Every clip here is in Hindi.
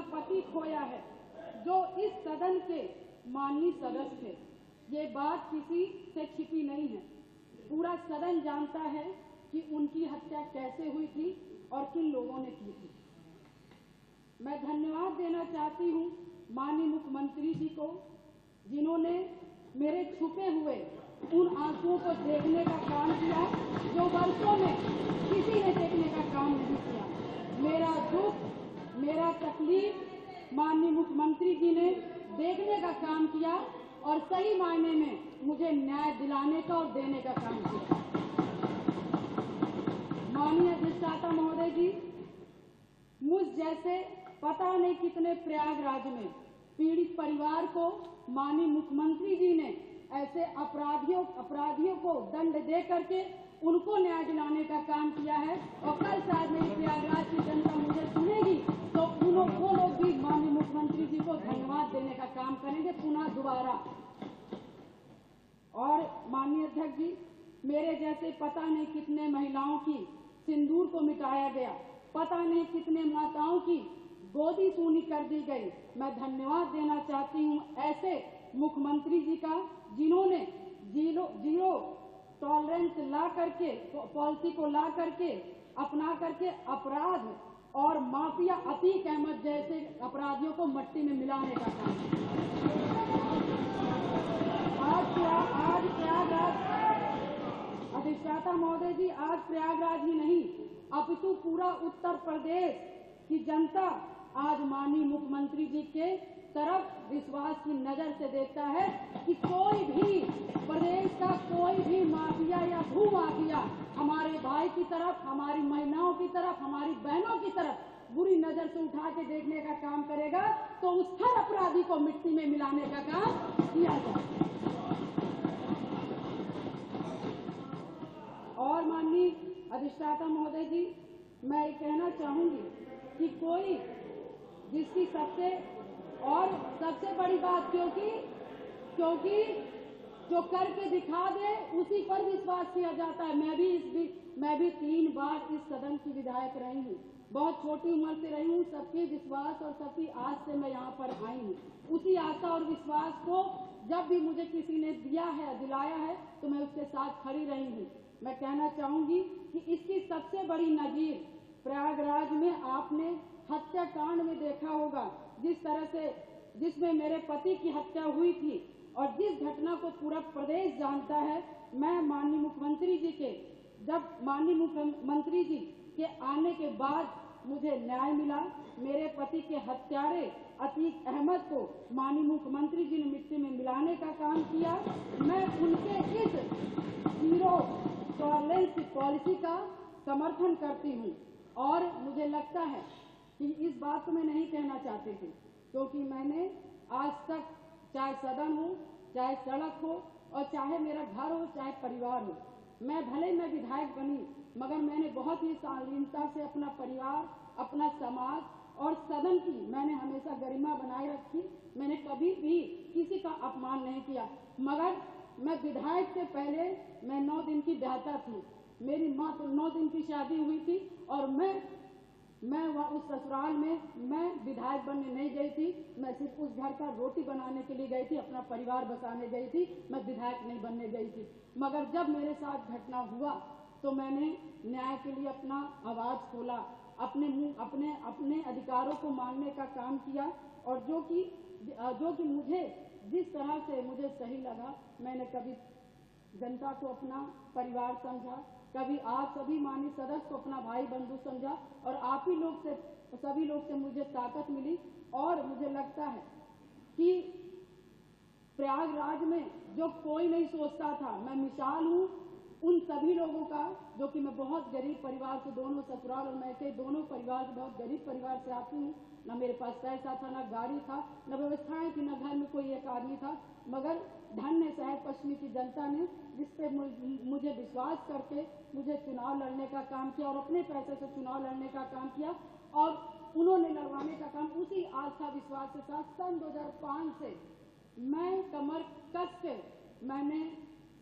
अपना पति खोया है, जो इस सदन के माननीय सदस्य थे। ये बात किसी से छिपी नहीं है, पूरा सदन जानता है कि उनकी हत्या कैसे हुई थी और किन लोगों ने की थी। मैं धन्यवाद देना चाहती हूँ माननीय मुख्यमंत्री जी को, जिन्होंने मेरे छुपे हुए उन आंसुओं को देखने का काम किया जो वर्षों में किसी ने देखने का काम नहीं किया। मेरा दुख, मेरा तकलीफ माननीय मुख्यमंत्री जी ने देखने का काम किया और सही मायने में मुझे न्याय दिलाने का और देने का काम किया। माननीय अधिष्ठाता महोदय जी, मुझ जैसे पता नहीं कितने प्रयागराज में पीड़ित परिवार को माननीय मुख्यमंत्री जी ने ऐसे अपराधियों को दंड दे करके उनको न्याय दिलाने का काम किया है। और कल शायद मेरी प्रयागराज की जनता मुझे सुनेगी तो वो लोग भी माननीय मुख्यमंत्री जी को धन्यवाद देने का काम करेंगे पुनः दोबारा। और माननीय अध्यक्ष जी, मेरे जैसे पता नहीं कितने महिलाओं की सिंदूर को मिटाया गया, पता नहीं कितने माताओं की गोदी सूनी कर दी गई। मैं धन्यवाद देना चाहती हूँ ऐसे मुख्यमंत्री जी का, जिन्होंने जीरो टॉलरेंस ला करके पॉलिसी को ला करके अपना करके अपराध और माफिया अतीक अहमद जैसे अपराधियों को मट्टी में मिलाने का काम। आज प्रयागराज अधिष्ठाता महोदय जी, आज प्रयागराज ही नहीं अपितु पूरा उत्तर प्रदेश की जनता आज माननीय मुख्यमंत्री जी के तरफ विश्वास की नजर से देखता है कि कोई भी प्रदेश का कोई भी माफिया या भूमाफिया हमारे भाई की तरफ, हमारी महिलाओं की तरफ, हमारी बहनों की तरफ बुरी नजर से उठा के देखने का काम करेगा तो उस हर अपराधी को मिट्टी में मिलाने का काम किया जाए। और माननीय अधिष्ठाता महोदय जी, मैं ये कहना चाहूंगी कि कोई जिसकी सबसे बड़ी बात, क्योंकि जो करके दिखा दे उसी पर विश्वास किया जाता है। मैं भी 3 बार इस सदन की विधायक रही हूँ, बहुत छोटी उम्र से रही हूँ। सबकी विश्वास और सबकी आस से मैं यहाँ पर आई हूँ। उसी आशा और विश्वास को जब भी मुझे किसी ने दिलाया है तो मैं उसके साथ खड़ी रही हूँ। मैं कहना चाहूंगी कि इसकी सबसे बड़ी नजीर प्रयागराज में आपने हत्याकांड में देखा होगा, जिस तरह से जिसमें मेरे पति की हत्या हुई थी और जिस घटना को पूरा प्रदेश जानता है। मैं माननीय मुख्यमंत्री जी के आने के बाद मुझे न्याय मिला। मेरे पति के हत्यारे अतीक अहमद को माननीय मुख्यमंत्री जी ने मिट्टी में मिलाने का काम किया। मैं उनके इस जीरो टॉलरेंस की पॉलिसी का समर्थन करती हूँ और मुझे लगता है कि इस बात को मैं नहीं कहना चाहती थी, क्योंकि मैंने आज तक चाहे सदन हो, चाहे सड़क हो और चाहे मेरा घर हो, चाहे परिवार हो, मैं भले मैं विधायक बनी मगर मैंने बहुत ही शालीनता से अपना परिवार, अपना समाज और सदन की मैंने हमेशा गरिमा बनाए रखी। मैंने कभी भी किसी का अपमान नहीं किया। मगर मैं विधायक से पहले मैं 9 दिन की ब्याहता थी। मेरी माँ तो 9 दिन की शादी हुई थी और मैं उस ससुराल में मैं विधायक बनने नहीं गई थी। मैं सिर्फ उस घर का रोटी बनाने के लिए गई थी, अपना परिवार बसाने गई थी। मैं विधायक नहीं बनने गई थी। मगर जब मेरे साथ घटना हुआ तो मैंने न्याय के लिए अपना आवाज खोला, अपने अधिकारों को मानने का काम किया और जो कि मुझे जिस तरह से मुझे सही लगा, मैंने कभी जनता को अपना परिवार समझा, कभी आप सभी माननीय सदस्य को अपना भाई बंधु समझा और आप ही लोग से, सभी लोग से मुझे ताकत मिली। और मुझे लगता है कि प्रयागराज में जो कोई नहीं सोचता था, मैं मिसाल हूँ उन सभी लोगों का, जो कि मैं बहुत गरीब परिवार से, दोनों ससुराल और मैके दोनों परिवार से, बहुत गरीब परिवार से आती हूँ। न मेरे पास पैसा था, न गाड़ी था, न व्यवस्थाएं थी, न घर में कोई एक आदमी था। मगर धन्य शहर पश्चिमी की जनता ने जिस पे मुझे विश्वास करके मुझे चुनाव लड़ने का काम किया और अपने पैसे से चुनाव लड़ने का काम किया और उन्होंने लड़वाने का काम उसी आस्था विश्वास के साथ सन 2005 से मैं कमर कस के मैंने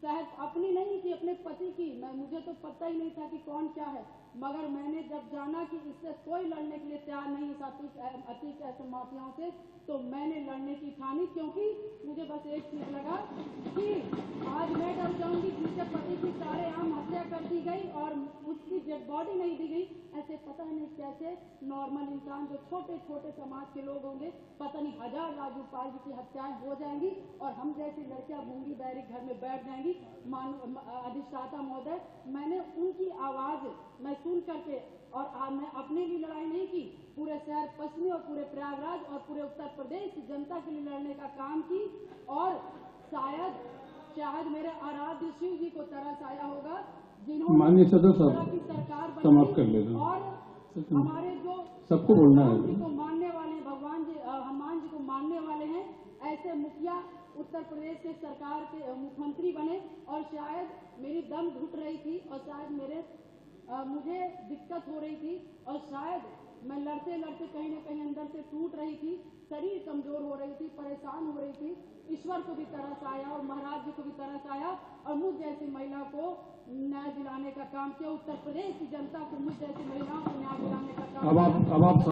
शायद अपनी नहीं कि अपने पति की, मुझे तो पता ही नहीं था कि कौन क्या है। मगर मैंने जब जाना कि इससे कोई लड़ने के लिए तैयार नहीं था अतीक ऐसे माफियाओं से, तो मैंने लड़ने की ठानी, क्योंकि मुझे बस एक चीज लगा कि आज मैं डर जाऊंगी जिसके पति की सारेआम हत्या कर दी गई और उसकी डेड बॉडी नहीं दी गई। ऐसे पता नहीं कैसे नॉर्मल इंसान जो छोटे छोटे समाज के लोग होंगे, पता नहीं हजार राजूपाल जी की हत्याएं हो जाएंगी और हम जैसी लड़कियां गूंगी बहरी घर में बैठ जाएंगी। अधिष्ठाता महोदय, मैंने उनकी आवाज मैं सुन करके और मैं अपने लिए लड़ाई नहीं की, पूरे शहर पश्चिमी और पूरे प्रयागराज और पूरे उत्तर प्रदेश की जनता के लिए लड़ने का काम की। और शायद मेरे आराध्य शिव जी को तरस आया होगा जिन्होंने माननीय सदस्य की सरकार समाप्त कर ले और हमारे जो सबको बोलना है जी को मानने वाले हैं, भगवान जी हनुमान जी को मानने वाले हैं, ऐसे मुखिया उत्तर प्रदेश के सरकार के मुख्यमंत्री बने। और शायद मेरी दम घुट रही थी और शायद मुझे दिक्कत हो रही थी और शायद मैं लड़ते लड़ते कहीं न कहीं अंदर से टूट रही थी, शरीर कमजोर हो रही थी, परेशान हो रही थी। ईश्वर को भी तरस आया और महाराज जी को भी तरस आया और मुझ जैसी महिला को न्याय दिलाने का काम किया। उत्तर प्रदेश की जनता को मुझ जैसी महिलाओं को न्याय दिलाने का काम किया। अब आप